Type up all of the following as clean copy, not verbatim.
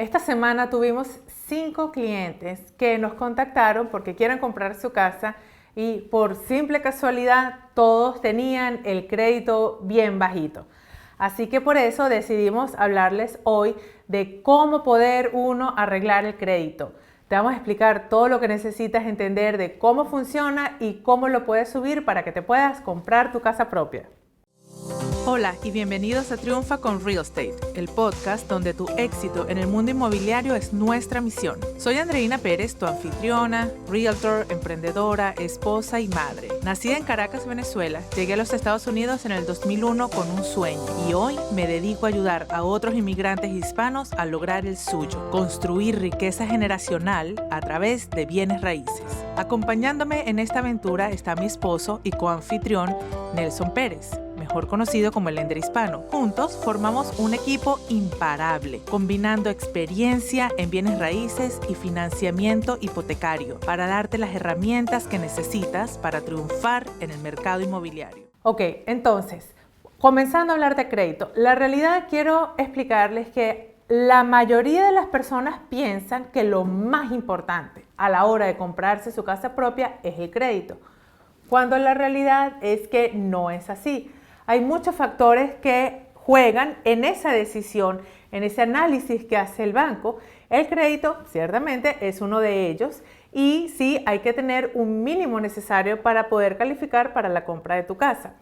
Esta semana tuvimos 5 clientes que nos contactaron porque quieren comprar su casa y por simple casualidad todos tenían el crédito bien bajito. Así que por eso decidimos hablarles hoy de cómo poder uno arreglar el crédito. Te vamos a explicar todo lo que necesitas entender de cómo funciona y cómo lo puedes subir para que te puedas comprar tu casa propia. Hola y bienvenidos a Triunfa con Real Estate, el podcast donde tu éxito en el mundo inmobiliario es nuestra misión. Soy Andreina Pérez, tu anfitriona, realtor, emprendedora, esposa y madre. Nacida en Caracas, Venezuela, llegué a los Estados Unidos en el 2001 con un sueño y hoy me dedico a ayudar a otros inmigrantes hispanos a lograr el suyo, construir riqueza generacional a través de bienes raíces. Acompañándome en esta aventura está mi esposo y coanfitrión Nelson Pérez, mejor conocido como el Lender Hispano. Juntos formamos un equipo imparable, combinando experiencia en bienes raíces y financiamiento hipotecario para darte las herramientas que necesitas para triunfar en el mercado inmobiliario. Ok, entonces, comenzando a hablar de crédito, la realidad quiero explicarles que la mayoría de las personas piensan que lo más importante a la hora de comprarse su casa propia es el crédito, cuando la realidad es que no es así. Hay muchos factores que juegan en esa decisión, en ese análisis que hace el banco. El crédito, ciertamente, es uno de ellos y sí hay que tener un mínimo necesario para poder calificar para la compra de tu casa.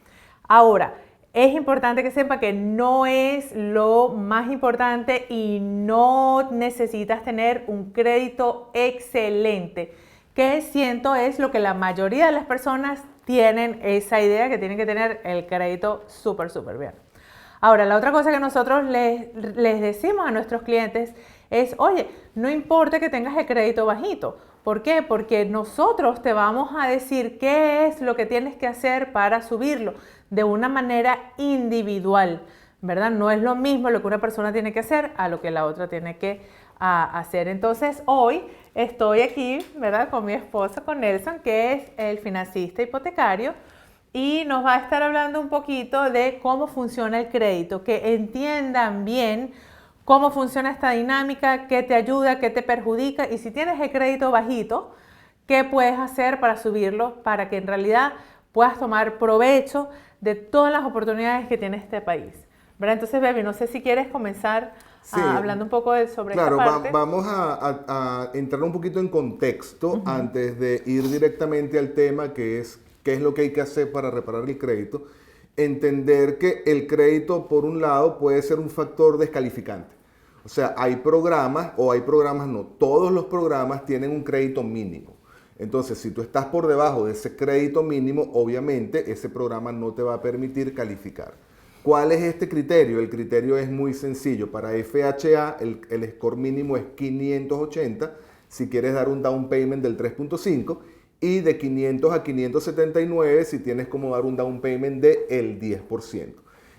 Ahora, es importante que sepa que no es lo más importante y no necesitas tener un crédito excelente, que siento es lo que la mayoría de las personas tienen esa idea que tienen que tener el crédito súper bien. Ahora, la otra cosa que nosotros les decimos a nuestros clientes es, oye, no importa que tengas el crédito bajito. ¿Por qué? Porque nosotros te vamos a decir qué es lo que tienes que hacer para subirlo de una manera individual, ¿verdad? No es lo mismo lo que una persona tiene que hacer a lo que la otra tiene que hacer. Entonces, hoy estoy aquí, ¿verdad? Con mi esposo, con Nelson, que es el financista hipotecario, y nos va a estar hablando un poquito de cómo funciona el crédito, que entiendan bien cómo funciona esta dinámica, qué te ayuda, qué te perjudica, y si tienes el crédito bajito, qué puedes hacer para subirlo, para que en realidad puedas tomar provecho de todas las oportunidades que tiene este país, ¿verdad? Entonces, Baby, no sé si quieres comenzar hablando un poco sobre esta parte. Vamos a entrar un poquito en contexto antes de ir directamente al tema, que es qué es lo que hay que hacer para reparar el crédito. Entender que el crédito, por un lado, puede ser un factor descalificante. O sea, hay programas, no, todos los programas tienen un crédito mínimo. Entonces, si tú estás por debajo de ese crédito mínimo, obviamente ese programa no te va a permitir calificar. ¿Cuál es este criterio? El criterio es muy sencillo. Para FHA el score mínimo es 580 si quieres dar un down payment del 3.5 y de 500 a 579 si tienes como dar un down payment del 10%.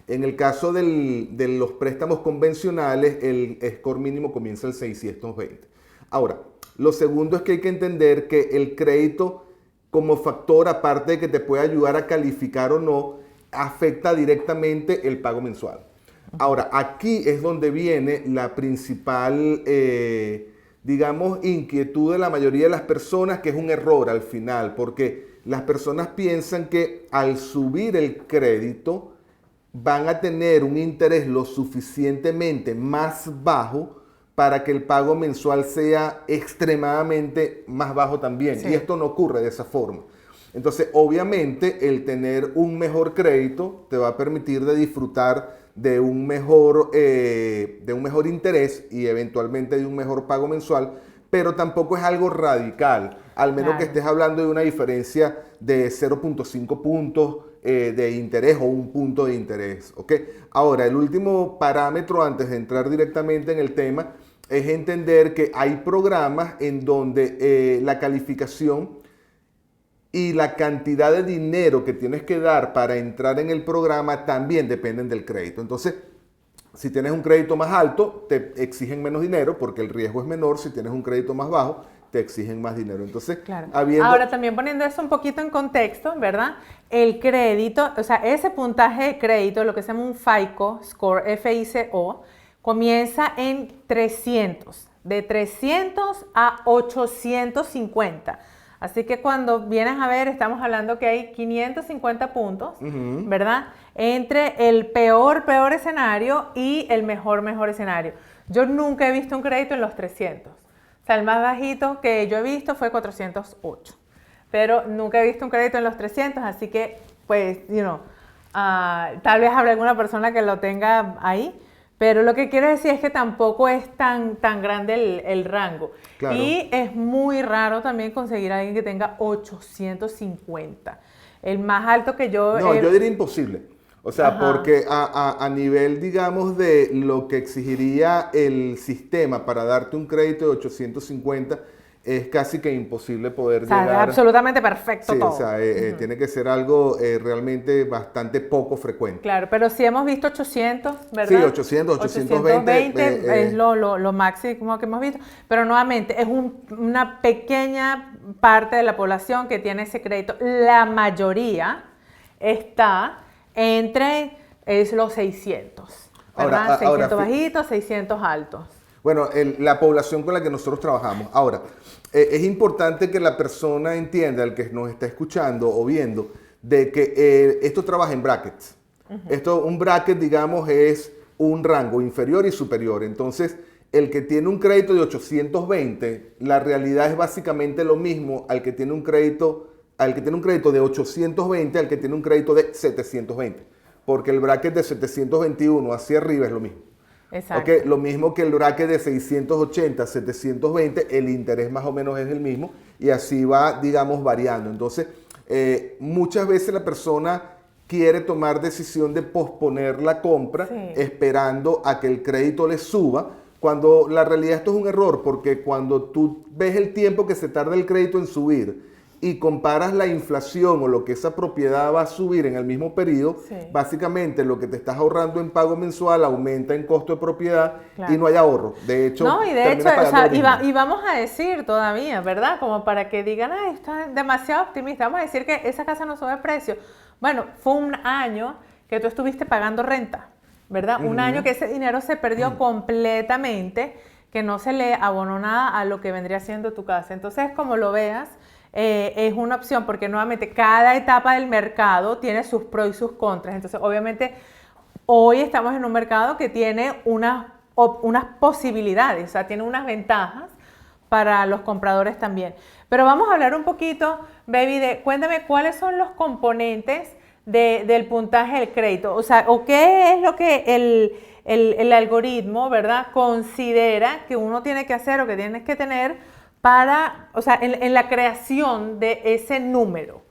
En el caso de los préstamos convencionales, el score mínimo comienza el 620. Ahora, lo segundo es que hay que entender que el crédito como factor, aparte de que te puede ayudar a calificar o no, afecta directamente el pago mensual. Ahora, aquí es donde viene la principal, digamos, inquietud de la mayoría de las personas, que es un error al final, porque las personas piensan que al subir el crédito van a tener un interés lo suficientemente más bajo para que el pago mensual sea extremadamente más bajo también. Sí. Y esto no ocurre de esa forma. Entonces, obviamente, el tener un mejor crédito te va a permitir de disfrutar de un mejor interés y eventualmente de un mejor pago mensual, pero tampoco es algo radical, al menos que estés hablando de una diferencia de 0.5 puntos de interés o un punto de interés, ¿ok? Ahora, el último parámetro antes de entrar directamente en el tema es entender que hay programas en donde la calificación y la cantidad de dinero que tienes que dar para entrar en el programa también dependen del crédito. Entonces, si tienes un crédito más alto, te exigen menos dinero porque el riesgo es menor. Si tienes un crédito más bajo, te exigen más dinero. Entonces, claro. Ahora, también poniendo eso un poquito en contexto, ¿verdad? El crédito, o sea, ese puntaje de crédito, lo que se llama un FICO, Score, FICO, comienza en 300, de 300 a 850. Así que cuando vienes a ver, estamos hablando que hay 550 puntos, ¿verdad? Entre el peor escenario y el mejor escenario. Yo nunca he visto un crédito en los 300. O sea, el más bajito que yo he visto fue 408. Pero nunca he visto un crédito en los 300, así que, pues, tal vez habrá alguna persona que lo tenga ahí. Pero lo que quiero decir es que tampoco es tan grande el rango. Claro. Y es muy raro también conseguir a alguien que tenga 850. El más alto que yo... No, yo diría imposible. O sea, porque a nivel, digamos, de lo que exigiría el sistema para darte un crédito de 850, es casi que imposible poder llegar... Es absolutamente perfecto sí, todo. O sea, tiene que ser algo realmente bastante poco frecuente. Claro, pero sí hemos visto 800, ¿verdad? Sí, 800, 820. Es lo máximo que hemos visto. Pero nuevamente, es una pequeña parte de la población que tiene ese crédito. La mayoría está entre los 600, ¿verdad? 600 bajitos, 600 altos. Bueno, la población con la que nosotros trabajamos. Ahora, es importante que la persona entienda, el que nos está escuchando o viendo, de que esto trabaja en brackets. Un bracket, digamos, es un rango inferior y superior. Entonces, el que tiene un crédito de 820, la realidad es básicamente lo mismo al que tiene un crédito de 820 al que tiene un crédito de 720. Porque el bracket de 721 hacia arriba es lo mismo. Exacto. Okay, lo mismo que el bracket de 680 a 720, el interés más o menos es el mismo y así va, digamos, variando. Entonces, muchas veces la persona quiere tomar decisión de posponer la compra esperando a que el crédito le suba, cuando la realidad esto es un error, porque cuando tú ves el tiempo que se tarda el crédito en subir y comparas la inflación o lo que esa propiedad va a subir en el mismo periodo, básicamente lo que te estás ahorrando en pago mensual aumenta en costo de propiedad y no hay ahorro. De hecho, y vamos a decir todavía, ¿verdad? Como para que digan, está demasiado optimista. Vamos a decir que esa casa no sube de precio. Bueno, fue un año que tú estuviste pagando renta, ¿verdad? Un año que ese dinero se perdió completamente, que no se le abonó nada a lo que vendría siendo tu casa. Entonces, como lo veas, es una opción, porque nuevamente cada etapa del mercado tiene sus pros y sus contras. Entonces, obviamente, hoy estamos en un mercado que tiene unas posibilidades, o sea, tiene unas ventajas para los compradores también. Pero vamos a hablar un poquito, baby, cuéntame cuáles son los componentes del puntaje del crédito. O sea, o qué es lo que el algoritmo, ¿verdad?, considera que uno tiene que hacer o que tienes que tener para, o sea, en la creación de ese número,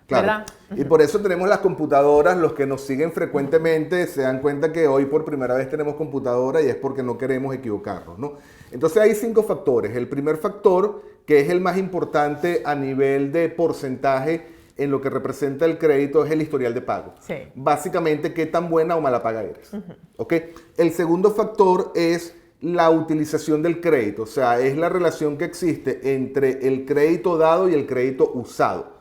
¿verdad? Claro. Y por eso tenemos las computadoras. Los que nos siguen frecuentemente se dan cuenta que hoy por primera vez tenemos computadora y es porque no queremos equivocarnos, ¿no? Entonces hay 5 factores. El primer factor, que es el más importante a nivel de porcentaje en lo que representa el crédito, es el historial de pago. Básicamente, qué tan buena o mala paga eres. ¿Okay? El segundo factor es la utilización del crédito, o sea, es la relación que existe entre el crédito dado y el crédito usado.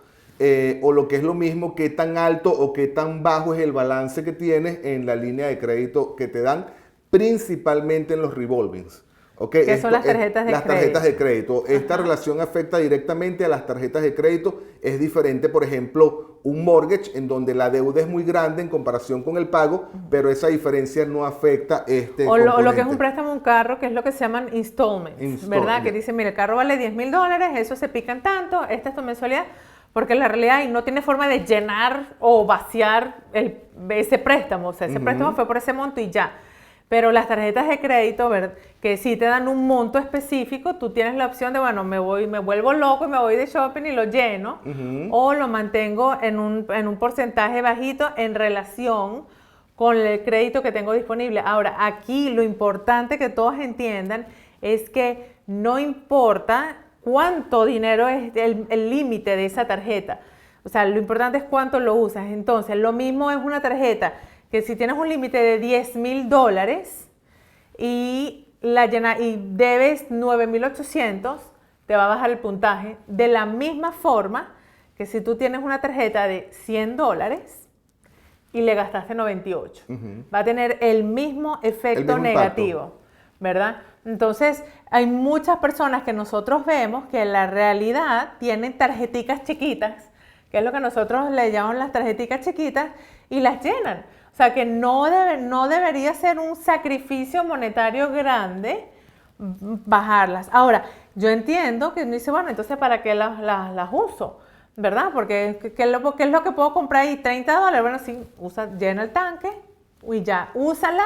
O lo que es lo mismo, qué tan alto o qué tan bajo es el balance que tienes en la línea de crédito que te dan, principalmente en los revolvings. ¿Okay? ¿Qué son las tarjetas de crédito? Las tarjetas de crédito. Esta relación afecta directamente a las tarjetas de crédito. Es diferente, por ejemplo, un mortgage, en donde la deuda es muy grande en comparación con el pago, pero esa diferencia no afecta o lo que es un préstamo, un carro, que es lo que se llaman installments, ¿verdad? Que dicen, mira, el carro vale $10,000, eso se pica en tanto, esta es tu mensualidad, porque en la realidad no tiene forma de llenar o vaciar ese préstamo. O sea, ese préstamo fue por ese monto y ya. Pero las tarjetas de crédito, ¿verdad?, que sí te dan un monto específico, tú tienes la opción de, bueno, me vuelvo loco y me voy de shopping y lo lleno, o lo mantengo en un porcentaje bajito en relación con el crédito que tengo disponible. Ahora, aquí lo importante que todos entiendan es que no importa cuánto dinero es el límite de esa tarjeta. O sea, lo importante es cuánto lo usas. Entonces, lo mismo es una tarjeta que si tienes un límite de $10,000 y debes 9,800, te va a bajar el puntaje. De la misma forma que si tú tienes una tarjeta de $100 y le gastaste 98. Va a tener el mismo efecto mismo negativo, impacto. ¿verdad? Entonces, hay muchas personas que nosotros vemos que en la realidad tienen tarjeticas chiquitas, que es lo que nosotros le llamamos las tarjeticas chiquitas, y las llenan. O sea, que no debería ser un sacrificio monetario grande bajarlas. Ahora, yo entiendo que uno dice, bueno, entonces ¿para qué las uso? ¿Verdad? Porque ¿qué es lo que puedo comprar ahí? $30. Bueno, sí, llena el tanque y ya, úsala.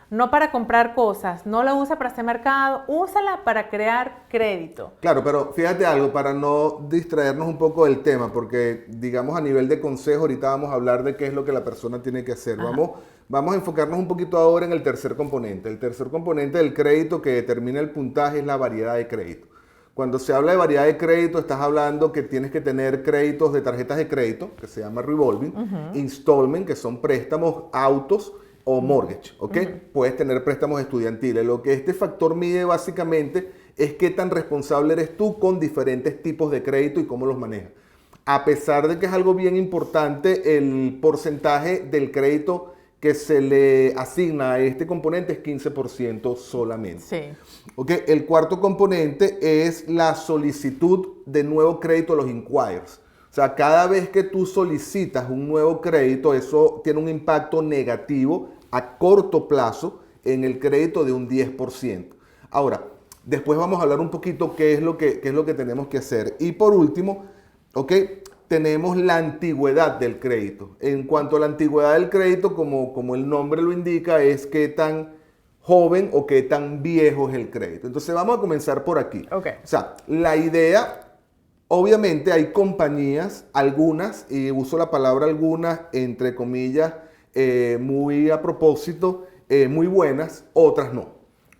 No para comprar cosas, no la usa para hacer mercado, úsala para crear crédito. Claro, pero fíjate algo, para no distraernos un poco del tema, porque digamos a nivel de consejo, ahorita vamos a hablar de qué es lo que la persona tiene que hacer. Vamos a enfocarnos un poquito ahora en el tercer componente. El tercer componente del crédito que determina el puntaje es la variedad de crédito. Cuando se habla de variedad de crédito, estás hablando que tienes que tener créditos de tarjetas de crédito, que se llama revolving, installment, que son préstamos, autos, o mortgage, ¿ok? Puedes tener préstamos estudiantiles. Lo que este factor mide básicamente es qué tan responsable eres tú con diferentes tipos de crédito y cómo los manejas. A pesar de que es algo bien importante, el porcentaje del crédito que se le asigna a este componente es 15% solamente. Sí. ¿Ok? El cuarto componente es la solicitud de nuevo crédito a los inquires. O sea, cada vez que tú solicitas un nuevo crédito, eso tiene un impacto negativo a corto plazo en el crédito de un 10%. Ahora, después vamos a hablar un poquito qué es lo que tenemos que hacer. Y por último, ¿ok? Tenemos la antigüedad del crédito. En cuanto a la antigüedad del crédito, como el nombre lo indica, es qué tan joven o qué tan viejo es el crédito. Entonces vamos a comenzar por aquí. Okay. O sea, la idea... Obviamente hay compañías, algunas, y uso la palabra algunas, entre comillas, muy a propósito, muy buenas, otras no.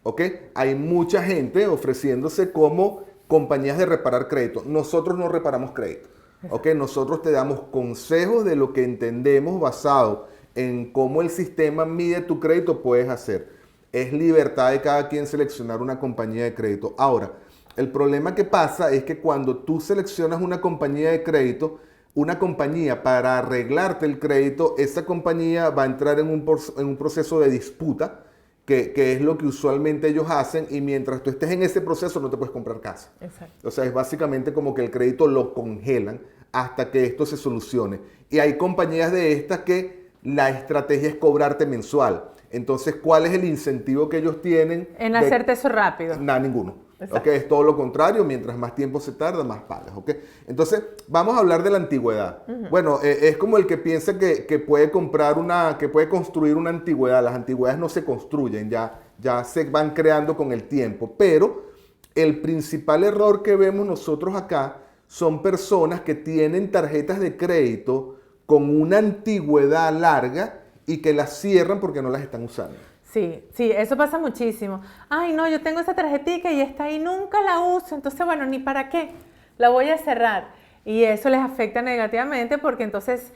¿Ok? Hay mucha gente ofreciéndose como compañías de reparar crédito. Nosotros no reparamos crédito. ¿Ok? Nosotros te damos consejos de lo que entendemos basado en cómo el sistema mide tu crédito puedes hacer. Es libertad de cada quien seleccionar una compañía de crédito. Ahora, el problema que pasa es que cuando tú seleccionas una compañía de crédito, una compañía para arreglarte el crédito, esa compañía va a entrar en un proceso de disputa, que es lo que usualmente ellos hacen, y mientras tú estés en ese proceso no te puedes comprar casa. Exacto. O sea, es básicamente como que el crédito lo congelan hasta que esto se solucione. Y hay compañías de estas que la estrategia es cobrarte mensual. Entonces, ¿cuál es el incentivo que ellos tienen? En hacerte eso rápido. Nada, ninguno. Okay, es todo lo contrario, mientras más tiempo se tarda, más pagas. ¿Okay? Entonces, vamos a hablar de la antigüedad. Bueno, es como el que piensa que puede construir una antigüedad. Las antigüedades no se construyen, ya se van creando con el tiempo. Pero el principal error que vemos nosotros acá son personas que tienen tarjetas de crédito con una antigüedad larga y que las cierran porque no las están usando. Sí, eso pasa muchísimo. Ay, no, yo tengo esa tarjetita y está ahí, nunca la uso, entonces, bueno, ni para qué, la voy a cerrar. Y eso les afecta negativamente porque entonces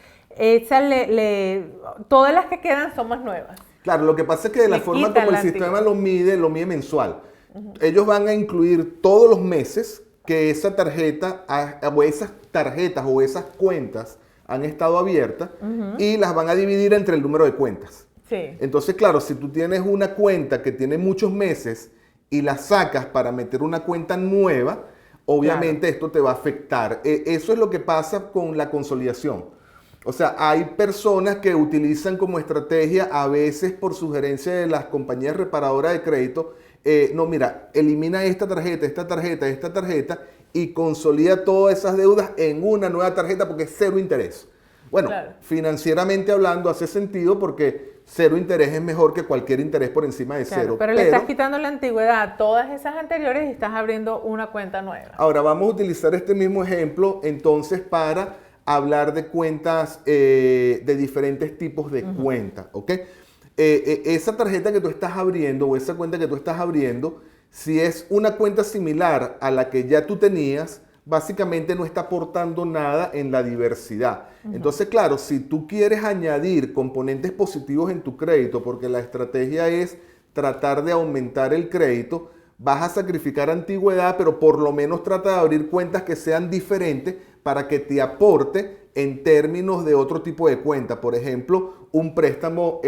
todas las que quedan son más nuevas. Claro, lo que pasa es que de la forma como el sistema lo mide mensual. Ellos van a incluir todos los meses que esa tarjeta o esas tarjetas o esas cuentas han estado abiertas y las van a dividir entre el número de cuentas. Sí. Entonces, claro, si tú tienes una cuenta que tiene muchos meses y la sacas para meter una cuenta nueva, obviamente esto te va a afectar. Eso es lo que pasa con la consolidación. O sea, hay personas que utilizan como estrategia, a veces por sugerencia de las compañías reparadoras de crédito, no, mira, elimina esta tarjeta y consolida todas esas deudas en una nueva tarjeta porque es cero interés. Bueno, claro, financieramente hablando hace sentido porque cero interés es mejor que cualquier interés por encima de cero. Pero le estás quitando la antigüedad a todas esas anteriores y estás abriendo una cuenta nueva. Ahora vamos a utilizar este mismo ejemplo entonces para hablar de cuentas, de diferentes tipos de cuentas, ¿ok? Esa tarjeta que tú estás abriendo o esa cuenta que tú estás abriendo, si es una cuenta similar a la que ya tú tenías, básicamente no está aportando nada en la diversidad. Entonces, claro, si tú quieres añadir componentes positivos en tu crédito, porque la estrategia es tratar de aumentar el crédito, vas a sacrificar antigüedad, pero por lo menos trata de abrir cuentas que sean diferentes para que te aporte en términos de otro tipo de cuenta. Por ejemplo, un préstamo,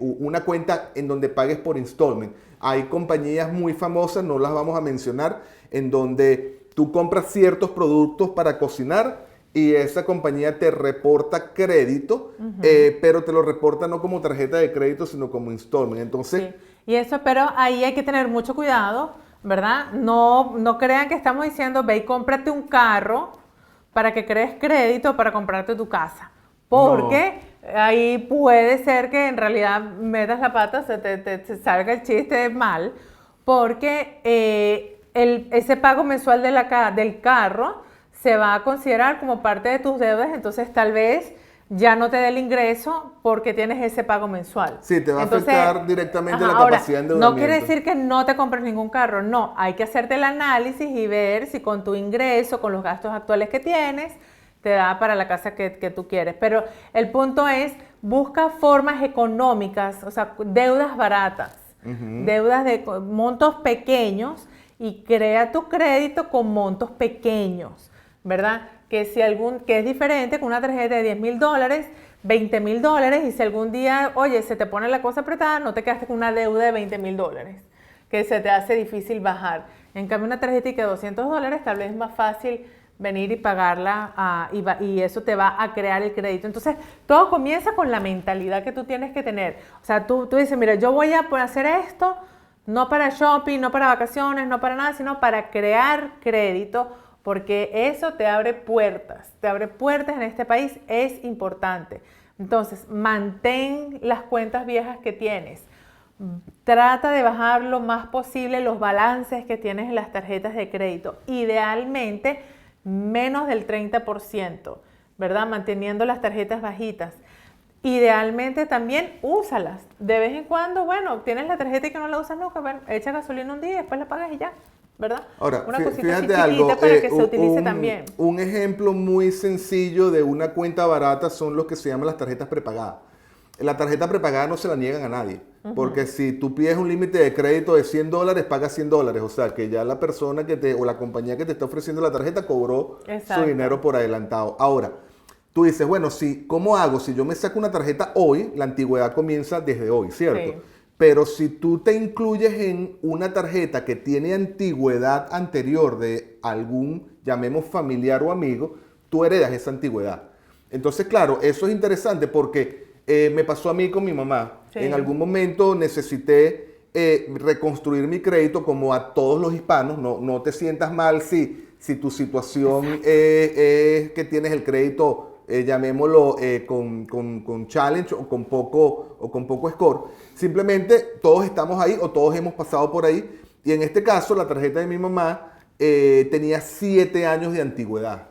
una cuenta en donde pagues por installment. Hay compañías muy famosas, no las vamos a mencionar, en donde tú compras ciertos productos para cocinar y esa compañía te reporta crédito, pero te lo reporta no como tarjeta de crédito, sino como installment. Entonces, Sí. Y eso, pero ahí hay que tener mucho cuidado, ¿verdad? No crean que estamos diciendo, ve y cómprate un carro para que crees crédito para comprarte tu casa. no. Porque ahí puede ser que en realidad metas la pata, se salga el chiste mal, porque ese pago mensual del carro se va a considerar como parte de tus deudas, entonces tal vez ya no te dé el ingreso porque tienes ese pago mensual. Sí, te va a Entonces, afectar directamente ajá, la ahora, capacidad de no quiere endeudamiento. decir que no te compres ningún carro, no, hay que hacerte el análisis y ver si con tu ingreso, con los gastos actuales que tienes, te da para la casa que tú quieres. Pero el punto es, busca formas económicas, o sea, deudas baratas, deudas de montos pequeños y crea tu crédito con montos pequeños, ¿verdad? Que es diferente con una tarjeta de $10,000, $20,000, y si algún día, oye, se te pone la cosa apretada, no te quedaste con una deuda de $20,000, que se te hace difícil bajar. En cambio, una tarjetita de $200 tal vez es más fácil venir y pagarla, y eso te va a crear el crédito. Entonces, todo comienza con la mentalidad que tú tienes que tener. O sea, tú dices, mira, yo voy a hacer esto, no para shopping, no para vacaciones, no para nada, sino para crear crédito, porque eso te abre puertas en este país, es importante. Entonces, mantén las cuentas viejas que tienes. Trata de bajar lo más posible los balances que tienes en las tarjetas de crédito. Idealmente, menos del 30%, ¿verdad? Manteniendo las tarjetas bajitas. Idealmente también úsalas. De vez en cuando, bueno, tienes la tarjeta y que no la usas nunca, bueno, echa gasolina un día y después la pagas y ya, ¿verdad? Ahora, Una cosita así fíjate chiquita algo, para que se utilice también. un ejemplo muy sencillo de una cuenta barata son los que se llaman las tarjetas prepagadas. La tarjeta prepagada no se la niegan a nadie, porque si tú pides un límite de crédito de $100, pagas $100, o sea que ya la persona o la compañía que te está ofreciendo la tarjeta cobró su Exacto. dinero por adelantado. Ahora, tú dices, bueno, ¿cómo hago? Si yo me saco una tarjeta hoy, la antigüedad comienza desde hoy, ¿cierto? Sí. Pero si tú te incluyes en una tarjeta que tiene antigüedad anterior de algún, llamemos familiar o amigo, tú heredas esa antigüedad. Entonces, claro, eso es interesante porque me pasó a mí con mi mamá. Sí. En algún momento necesité reconstruir mi crédito como a todos los hispanos. No te sientas mal si tu situación es que tienes el crédito, llamémoslo, con challenge o con poco score. Simplemente todos estamos ahí o todos hemos pasado por ahí. Y en este caso, la tarjeta de mi mamá tenía 7 años de antigüedad.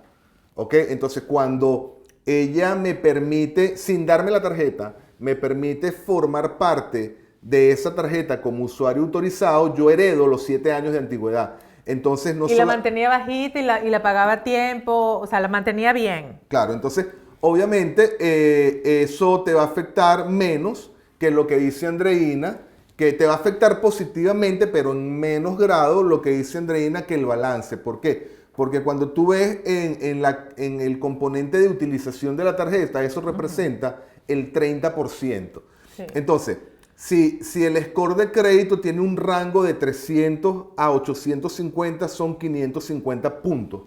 ¿Ok? Entonces, cuando ella me permite, sin darme la tarjeta, me permite formar parte de esa tarjeta como usuario autorizado, yo heredo los 7 años de antigüedad. Entonces, no Y la solo... mantenía bajita y la pagaba a tiempo, o sea, la mantenía bien. Claro, entonces, obviamente, eso te va a afectar menos que lo que dice Andreina, que te va a afectar positivamente, pero en menos grado lo que dice Andreina que el balance. ¿Por qué? Porque cuando tú ves en el componente de utilización de la tarjeta, eso representa el 30%. Sí. Entonces, si el score de crédito tiene un rango de 300 a 850, son 550 puntos.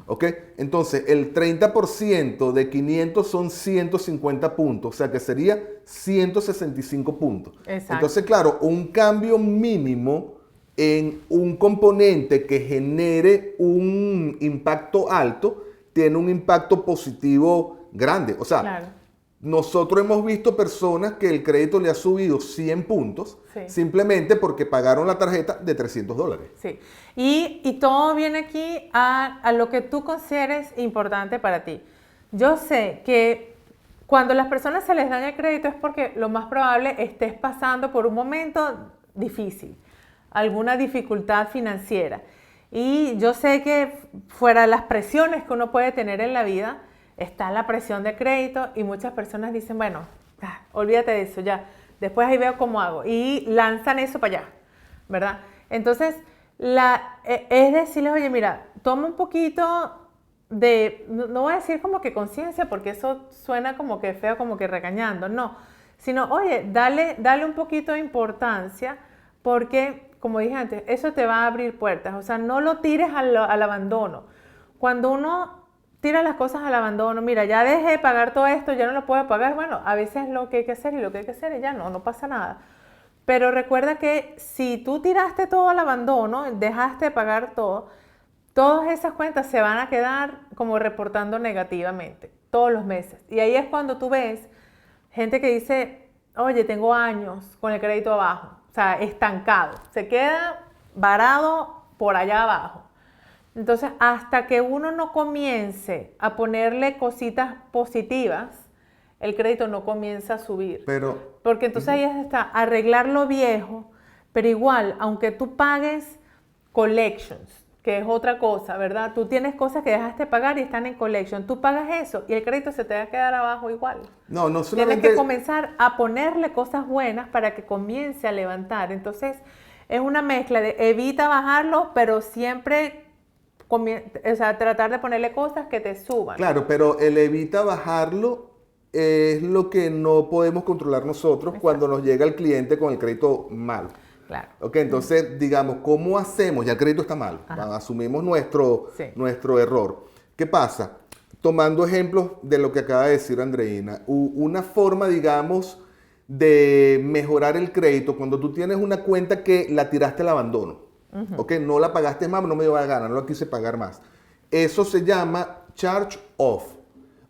¿Ok? Entonces, el 30% de 500 son 150 puntos, o sea que sería 165 puntos. Exacto. Entonces, claro, un cambio mínimo en un componente que genere un impacto alto, tiene un impacto positivo grande. O sea, Claro. nosotros hemos visto personas que el crédito le ha subido 100 puntos Sí. simplemente porque pagaron la tarjeta de $300. Sí. Y todo viene aquí a lo que tú consideres importante para ti. Yo sé que cuando las personas se les daña el crédito es porque lo más probable estés pasando por un momento difícil, alguna dificultad financiera. Y yo sé que fuera de las presiones que uno puede tener en la vida, está la presión de crédito y muchas personas dicen, bueno, olvídate de eso ya, después ahí veo cómo hago. Y lanzan eso para allá, ¿verdad? Entonces, es decirles, oye, mira, toma un poquito no voy a decir como que conciencia, porque eso suena como que feo, como que regañando, no, sino, oye, dale un poquito de importancia porque, como dije antes, eso te va a abrir puertas. O sea, no lo tires al abandono. Cuando uno tira las cosas al abandono, mira, ya dejé de pagar todo esto, ya no lo puedo pagar, bueno, a veces es lo que hay que hacer y lo que hay que hacer y ya no pasa nada. Pero recuerda que si tú tiraste todo al abandono, dejaste de pagar todo, todas esas cuentas se van a quedar como reportando negativamente todos los meses. Y ahí es cuando tú ves gente que dice, oye, tengo años con el crédito abajo, o sea, estancado, se queda varado por allá abajo. Entonces, hasta que uno no comience a ponerle cositas positivas, el crédito no comienza a subir. Porque entonces ahí está, arreglar lo viejo, pero igual, aunque tú pagues collections, que es otra cosa, ¿verdad? Tú tienes cosas que dejaste pagar y están en collection. Tú pagas eso y el crédito se te va a quedar abajo igual. No solamente... Tienes que comenzar a ponerle cosas buenas para que comience a levantar. Entonces, es una mezcla de evita bajarlo, pero siempre... o sea, tratar de ponerle cosas que te suban. Claro, pero el evita bajarlo es lo que no podemos controlar nosotros. Exacto. Cuando nos llega el cliente con el crédito malo. Claro. Ok, entonces, digamos, ¿cómo hacemos? Ya el crédito está mal. Asumimos nuestro error. ¿Qué pasa? Tomando ejemplos de lo que acaba de decir Andreina, una forma, digamos, de mejorar el crédito, cuando tú tienes una cuenta que la tiraste al abandono, ok, no la pagaste más, no me dio la gana, no la quise pagar más. Eso se llama charge off.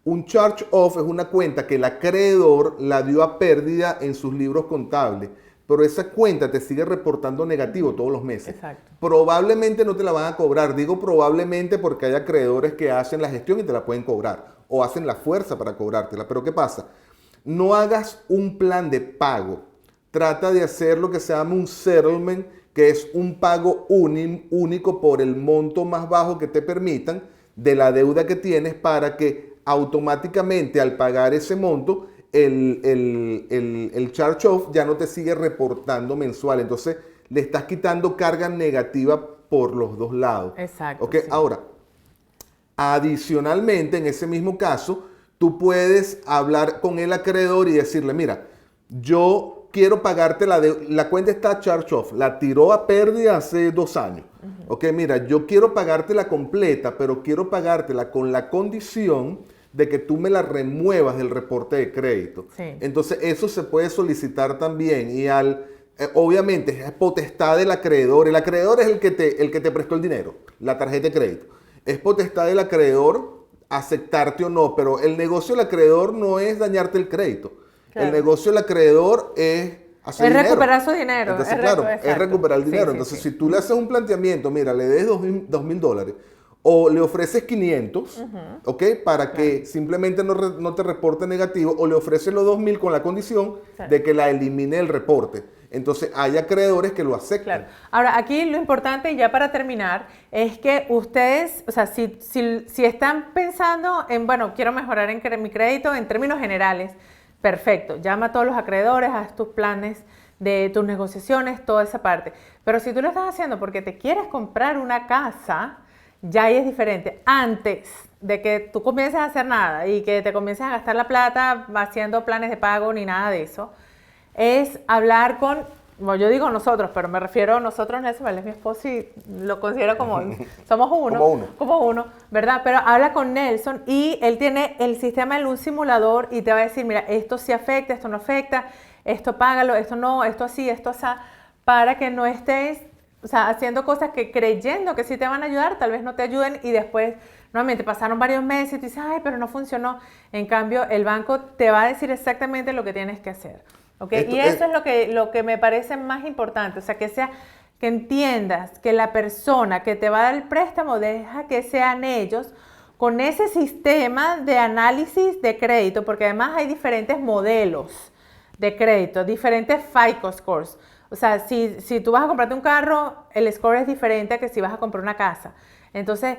Un charge off es una cuenta que el acreedor la dio a pérdida en sus libros contables, pero esa cuenta te sigue reportando negativo todos los meses. Exacto. Probablemente no te la van a cobrar. Digo probablemente porque hay acreedores que hacen la gestión y te la pueden cobrar, o hacen la fuerza para cobrártela. Pero ¿qué pasa? No hagas un plan de pago. Trata de hacer lo que se llama un settlement, que es un pago único por el monto más bajo que te permitan de la deuda que tienes, para que automáticamente al pagar ese monto el charge-off ya no te sigue reportando mensual. Entonces le estás quitando carga negativa por los dos lados. Exacto. ¿Okay? Sí. Ahora, adicionalmente, en ese mismo caso, tú puedes hablar con el acreedor y decirle, mira, yo quiero pagarte la cuenta está charge-off, la tiró a pérdida hace 2 años. Ok, mira, yo quiero pagártela completa, pero quiero pagártela con la condición de que tú me la remuevas del reporte de crédito. Sí. Entonces, eso se puede solicitar también y obviamente es potestad del acreedor. El acreedor es el que te prestó el dinero, la tarjeta de crédito. Es potestad del acreedor aceptarte o no, pero el negocio del acreedor no es dañarte el crédito. Claro. El negocio del acreedor es hacer dinero. Recuperar su dinero. Entonces, es recuperar el dinero. Entonces, si tú le haces un planteamiento, mira, le des $2,000 o le ofreces 500, ¿ok? Para que simplemente no te reporte negativo, o le ofreces los 2,000 con la condición de que la elimine el reporte. Entonces, hay acreedores que lo aceptan. Claro. Ahora, aquí lo importante, ya para terminar, es que ustedes, o sea, si están pensando en, bueno, quiero mejorar mi crédito en términos generales, perfecto, llama a todos los acreedores, haz tus planes de tus negociaciones, toda esa parte. Pero si tú lo estás haciendo porque te quieres comprar una casa, ya ahí es diferente. Antes de que tú comiences a hacer nada y que te comiences a gastar la plata haciendo planes de pago ni nada de eso, es hablar con, bueno, yo digo nosotros, pero me refiero a nosotros, Nelson, él es mi esposo y lo considero como, somos como uno, ¿verdad? Pero habla con Nelson y él tiene el sistema de un simulador y te va a decir, mira, esto sí afecta, esto no afecta, esto págalo, esto no, esto así, esto así, para que no estés, o sea, haciendo cosas que creyendo que sí te van a ayudar, tal vez no te ayuden y después, nuevamente, pasaron varios meses y tú dices, ay, pero no funcionó. En cambio, el banco te va a decir exactamente lo que tienes que hacer. ¿Okay? Y eso es lo que me parece más importante, o sea, que entiendas que la persona que te va a dar el préstamo deja que sean ellos con ese sistema de análisis de crédito, porque además hay diferentes modelos de crédito, diferentes FICO scores. O sea, si tú vas a comprarte un carro, el score es diferente a que si vas a comprar una casa. Entonces,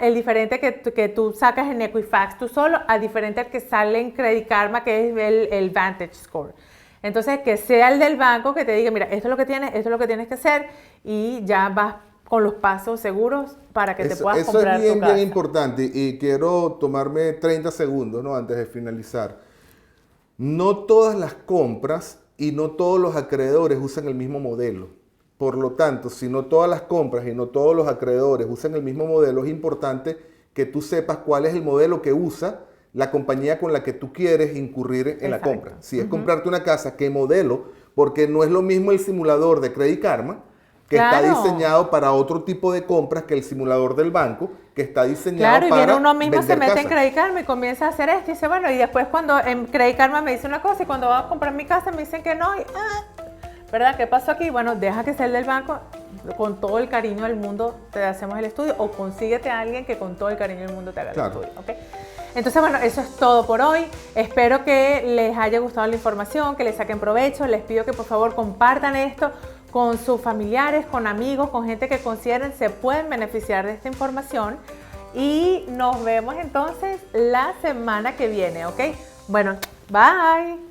el diferente que tú sacas en Equifax tú solo, al diferente al que sale en Credit Karma, que es el Vantage Score. Entonces, que sea el del banco que te diga, mira, esto es lo que tienes, esto es lo que tienes que hacer, y ya vas con los pasos seguros para que te puedas comprar tu casa. Eso es bien importante, y quiero tomarme 30 segundos, ¿no? Antes de finalizar. No todas las compras y no todos los acreedores usan el mismo modelo. Por lo tanto, si no todas las compras y no todos los acreedores usan el mismo modelo, es importante que tú sepas cuál es el modelo que usa la compañía con la que tú quieres incurrir en la compra. Si es comprarte una casa, ¿qué modelo? Porque no es lo mismo el simulador de Credit Karma, que está diseñado para otro tipo de compras, que el simulador del banco, que está diseñado para viene uno mismo, se mete casa. en Credit Karma y comienza a hacer esto y dice, bueno, y después cuando en Credit Karma me dice una cosa y cuando va a comprar mi casa me dicen que no, y, ¿verdad? ¿Qué pasó aquí? Bueno, deja que sea el del banco, con todo el cariño del mundo te hacemos el estudio, o consíguete a alguien que con todo el cariño del mundo te haga el estudio, ¿ok? Entonces, bueno, eso es todo por hoy. Espero que les haya gustado la información, que les saquen provecho. Les pido que por favor compartan esto con sus familiares, con amigos, con gente que consideren se pueden beneficiar de esta información. Y nos vemos entonces la semana que viene, ¿ok? Bueno, bye.